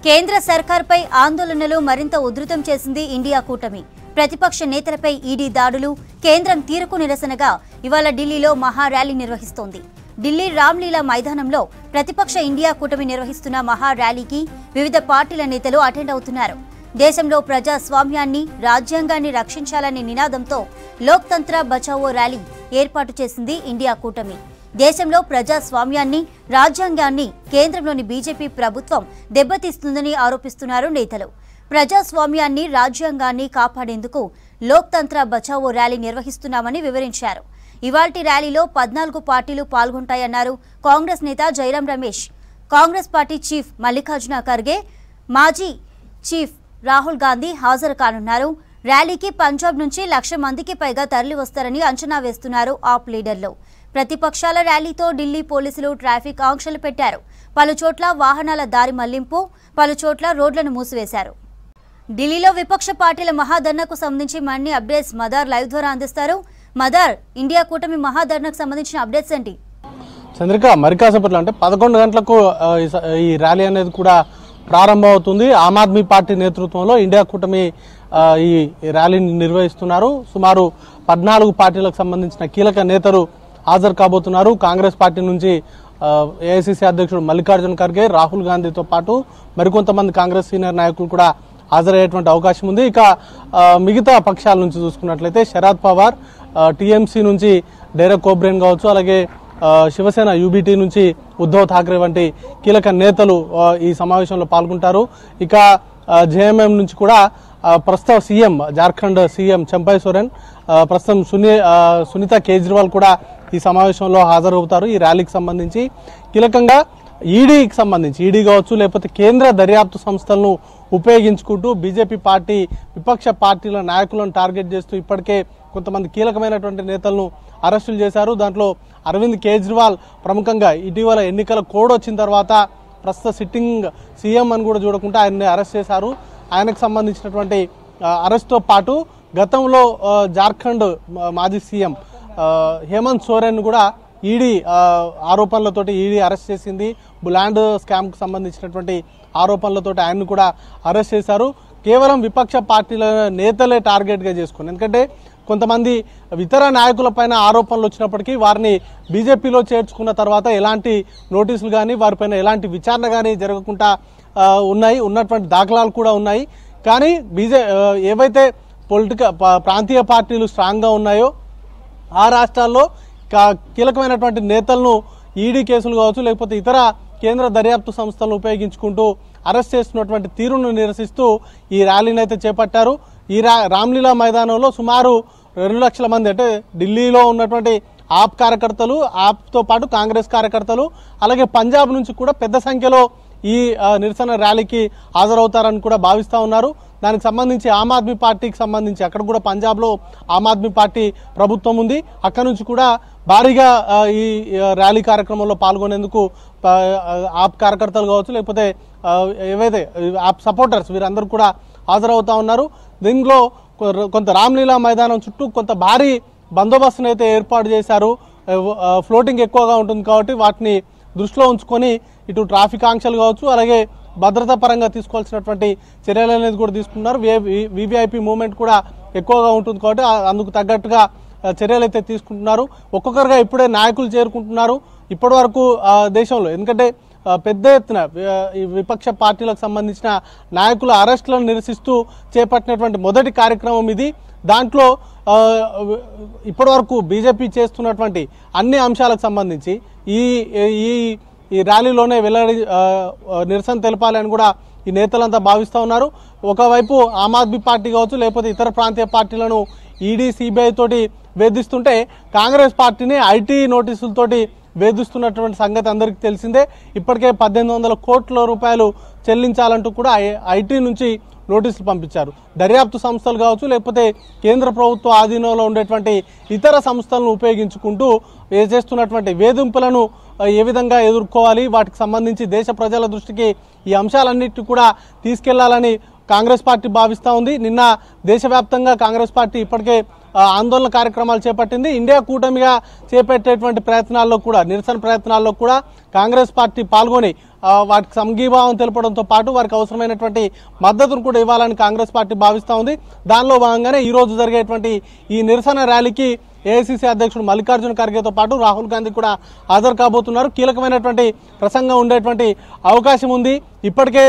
కేంద్ర సర్కార్పై ఆందోళనలు మరింత ఉధృతం చేసింది ఇండియా కూటమి. ప్రతిపక్ష నేతలపై ఈడీ దాడులు, కేంద్రం తీరుకు నిరసనగా ఇవాళ ఢిల్లీలో మహా ర్యాలీ నిర్వహిస్తోంది. ఢిల్లీ రామ్లీలా మైదానంలో ప్రతిపక్ష ఇండియా కూటమి నిర్వహిస్తున్న మహా ర్యాలీకి వివిధ పార్టీల నేతలు అటెండ్ అవుతున్నారు. దేశంలో ప్రజాస్వామ్యాన్ని, రాజ్యాంగాన్ని రక్షించాలనే నినాదంతో లోక్తంత్ర బచావో ర్యాలీ ఏర్పాటు చేసింది ఇండియా కూటమి. దేశంలో ప్రజాస్వామ్యాన్ని, రాజ్యాంగాన్ని కేంద్రంలోని బీజేపీ ప్రభుత్వం దెబ్బతీస్తుందని ఆరోపిస్తున్నారు నేతలు. ప్రజాస్వామ్యాన్ని, రాజ్యాంగాన్ని కాపాడేందుకు లోక్తంత్ర బచావో ర్యాలీ నిర్వహిస్తున్నామని వివరించారు. ఇవాల్టి ర్యాలీలో 14 పార్టీలు పాల్గొంటాయన్నారు కాంగ్రెస్ నేత జైరాం రమేష్. కాంగ్రెస్ పార్టీ చీఫ్ మల్లికార్జున ఖర్గే, మాజీ చీఫ్ రాహుల్ గాంధీ హాజరు కానున్నారు. ర్యాలీకి పంజాబ్ నుంచి 1,00,000 మందికి పైగా తరలివస్తారని అంచనా వేస్తున్నారు ఆప్ లీడర్లు. ప్రతిపక్షాల ర్యాలీతో ఢిల్లీ పోలీసులు ట్రాఫిక్ ఆంక్షలు పెట్టారు. పలుచోట్ల వాహనాల దారి మళ్లింపు, పలుచోట్ల రోడ్లను మూసివేశారు. ఢిల్లీలో విపక్ష పార్టీల మహాధర్నాకు సంబంధించి మరిన్ని అప్డేట్స్ మదార్ లైవ్ ద్వారా అందిస్తారు. మదార్, ఇండియా కూటమి మహాధర్నాకు సంబంధించిన అప్డేట్స్ ఏంటి? చంద్రిక, మరి కాసేపట్లో అంటే 11 గంటలకు ఈ ర్యాలీ అనేది కూడా ప్రారంభమవుతుంది. ఆమ్ ఆద్మీ పార్టీ నేతృత్వంలో ఇండియా కూటమి ఈ ర్యాలీని నిర్వహిస్తున్నారు. సుమారు 14 పార్టీలకు సంబంధించిన కీలక నేతలు హాజరు కాబోతున్నారు. కాంగ్రెస్ పార్టీ నుంచి ఏఐసిసి అధ్యక్షుడు మల్లికార్జున ఖర్గే, రాహుల్ గాంధీతో పాటు మరికొంతమంది కాంగ్రెస్ సీనియర్ నాయకులు కూడా హాజరయ్యేటువంటి అవకాశం ఉంది. ఇక మిగతా పక్షాల నుంచి చూసుకున్నట్లయితే శరద్ పవార్, టీఎంసీ నుంచి డెరెక్ ఓబ్రేన్ కావచ్చు, అలాగే శివసేన యూబీటీ నుంచి ఉద్ధవ్ ఠాక్రే వంటి కీలక నేతలు ఈ సమావేశంలో పాల్గొంటారు. ఇక జేఎంఎం నుంచి కూడా ప్రస్తుతం సీఎం, జార్ఖండ్ సీఎం చంపై సోరెన్, ప్రస్తుతం సునీత కేజ్రీవాల్ కూడా ఈ సమావేశంలో హాజరవుతారు. ఈ ర్యాలీకి సంబంధించి కీలకంగా ఈడీకి సంబంధించి, ఈడీ కావచ్చు లేకపోతే కేంద్ర దర్యాప్తు సంస్థలను ఉపయోగించుకుంటూ బీజేపీ పార్టీ విపక్ష పార్టీల నాయకులను టార్గెట్ చేస్తూ ఇప్పటికే కొంతమంది కీలకమైనటువంటి నేతలను అరెస్టులు చేశారు. దాంట్లో అరవింద్ కేజ్రీవాల్ ప్రముఖంగా ఇటీవల ఎన్నికల కోడ్ వచ్చిన తర్వాత ప్రస్తుత సిట్టింగ్ సీఎం అని కూడా చూడకుండా ఆయన్ని అరెస్ట్ చేశారు. ఆయనకు సంబంధించినటువంటి అరెస్ట్తో పాటు గతంలో జార్ఖండ్ మాజీ సీఎం హేమంత్ సోరెన్ కూడా ఈడీ ఆరోపణలతోటి ఈడీ అరెస్ట్ చేసింది. ల్యాండ్ స్కామ్కు సంబంధించినటువంటి ఆరోపణలతోటి ఆయన్ని కూడా అరెస్ట్ చేశారు. కేవలం విపక్ష పార్టీల నేతలే టార్గెట్గా చేసుకుని, ఎందుకంటే కొంతమంది ఇతర నాయకులపైన ఆరోపణలు వచ్చినప్పటికీ వారిని బీజేపీలో చేర్చుకున్న తర్వాత ఎలాంటి నోటీసులు కానీ వారిపైన ఎలాంటి విచారణ కానీ జరగకుండా ఉన్నటువంటి దాఖలాలు కూడా ఉన్నాయి. కానీ ఏవైతే ప్రాంతీయ పార్టీలు స్ట్రాంగ్గా ఉన్నాయో ఆ రాష్ట్రాల్లో కీలకమైనటువంటి నేతలను ఈడీ కేసులు కావచ్చు లేకపోతే ఇతర కేంద్ర దర్యాప్తు సంస్థలను ఉపయోగించుకుంటూ అరెస్ట్ చేస్తున్నటువంటి తీరును నిరసిస్తూ ఈ ర్యాలీని అయితే చేపట్టారు. ఈ రామ్లీలా మైదానంలో సుమారు 2,00,000 మంది, అంటే ఢిల్లీలో ఉన్నటువంటి ఆప్ కార్యకర్తలు, ఆప్తో పాటు కాంగ్రెస్ కార్యకర్తలు, అలాగే పంజాబ్ నుంచి కూడా పెద్ద సంఖ్యలో ఈ నిరసన ర్యాలీకి హాజరవుతారని కూడా భావిస్తూ ఉన్నారు. దానికి సంబంధించి ఆమ్ ఆద్మీ పార్టీకి సంబంధించి అక్కడ కూడా పంజాబ్లో ఆమ్ ఆద్మీ పార్టీ ప్రభుత్వం ఉంది. అక్కడ నుంచి కూడా భారీగా ఈ ర్యాలీ కార్యక్రమంలో పాల్గొనేందుకు ఆప్ కార్యకర్తలు కావచ్చు లేకపోతే ఏవైతే ఆప్ సపోర్టర్స్ వీరందరూ కూడా హాజరవుతా ఉన్నారు. దీనిలో కొంత రామ్లీలా మైదానం చుట్టూ కొంత భారీ బందోబస్తును అయితే ఏర్పాటు చేశారు. ఫ్లోటింగ్ ఎక్కువగా ఉంటుంది కాబట్టి వాటిని దృష్టిలో ఉంచుకొని ఇటు ట్రాఫిక్ ఆంక్షలు కావచ్చు అలాగే భద్రతా పరంగా తీసుకోవాల్సినటువంటి చర్యలు అనేది కూడా తీసుకున్నారు. వీవీఐపీ మూవ్మెంట్ కూడా ఎక్కువగా ఉంటుంది కాబట్టి అందుకు తగ్గట్టుగా చర్యలు అయితే తీసుకుంటున్నారు. ఒక్కొక్కరుగా ఇప్పుడే నాయకులు చేరుకుంటున్నారు. ఇప్పటి వరకు దేశంలో, ఎందుకంటే పెద్ద ఎత్తున ఈ విపక్ష పార్టీలకు సంబంధించిన నాయకుల అరెస్టులను నిరసిస్తూ చేపట్టినటువంటి మొదటి కార్యక్రమం ఇది. దాంట్లో ఇప్పటి వరకు బీజేపీ చేస్తున్నటువంటి అన్ని అంశాలకు సంబంధించి ఈ ర్యాలీలోనే నిరసన తెలపాలని కూడా ఈ నేతలంతా భావిస్తూ ఉన్నారు. ఒకవైపు ఆమ్ ఆద్మీ పార్టీ కావచ్చు లేకపోతే ఇతర ప్రాంతీయ పార్టీలను ఈడీ, సిబిఐ తోటి వేధిస్తుంటే కాంగ్రెస్ పార్టీని ఐటీ నోటీసులతోటి వేధిస్తున్నటువంటి సంగతి అందరికీ తెలిసిందే. ఇప్పటికే 1,800 కోట్ల రూపాయలు చెల్లించాలంటూ కూడా ఐటీ నుంచి నోటీసులు పంపించారు. దర్యాప్తు సంస్థలు కావచ్చు లేకపోతే కేంద్ర ప్రభుత్వ ఆధీనంలో ఉండేటువంటి ఇతర సంస్థలను ఉపయోగించుకుంటూ చేస్తున్నటువంటి వేధింపులను ఏ విధంగా ఎదుర్కోవాలి, వాటికి సంబంధించి దేశ ప్రజల దృష్టికి ఈ అంశాలన్నిటి కూడా తీసుకెళ్లాలని కాంగ్రెస్ పార్టీ భావిస్తూ ఉంది. నిన్న దేశవ్యాప్తంగా కాంగ్రెస్ పార్టీ ఇప్పటికే ఆందోళన కార్యక్రమాలు చేపట్టింది. ఇండియా కూటమిగా చేపట్టేటువంటి ప్రయత్నాల్లో కూడా, నిరసన ప్రయత్నాల్లో కూడా కాంగ్రెస్ పార్టీ పాల్గొని వాటికి సంఘీభావం తెలపడంతో పాటు వారికి అవసరమైనటువంటి మద్దతును కూడా ఇవ్వాలని కాంగ్రెస్ పార్టీ భావిస్తూ ఉంది. దానిలో భాగంగానే ఈ రోజు జరిగేటువంటి ఈ నిరసన ర్యాలీకి ఏఐసీసీ అధ్యక్షుడు మల్లికార్జున ఖర్గేతో పాటు రాహుల్ గాంధీ కూడా హాజరు కాబోతున్నారు. కీలకమైనటువంటి ప్రసంగం ఉండేటువంటి అవకాశం ఉంది. ఇప్పటికే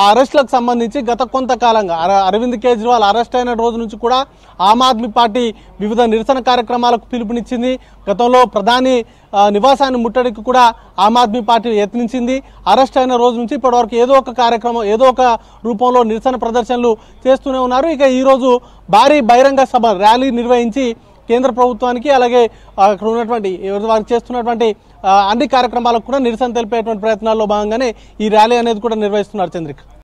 అరెస్టులకు సంబంధించి గత కొంతకాలంగా అరవింద్ కేజ్రీవాల్ అరెస్ట్ అయిన రోజు నుంచి కూడా ఆమ్ ఆద్మీ పార్టీ వివిధ నిరసన కార్యక్రమాలకు పిలుపునిచ్చింది. గతంలో ప్రధాని నివాసాన్ని ముట్టడికి కూడా ఆమ్ ఆద్మీ పార్టీ యత్నించింది. అరెస్ట్ అయిన రోజు నుంచి ఇప్పటివరకు ఏదో ఒక కార్యక్రమం, ఏదో ఒక రూపంలో నిరసన ప్రదర్శనలు చేస్తూనే ఉన్నారు. ఇక ఈరోజు భారీ బహిరంగ సభ ర్యాలీ నిర్వహించి కేంద్ర ప్రభుత్వానికి, అలాగే అక్కడ ఉన్నటువంటి వారికి చేస్తున్నటువంటి అన్ని కార్యక్రమాలకు కూడా నిరసన తెలిపేటువంటి ప్రయత్నాల్లో భాగంగానే ఈ ర్యాలీ అనేది కూడా నిర్వహిస్తున్నారు. చంద్రిక.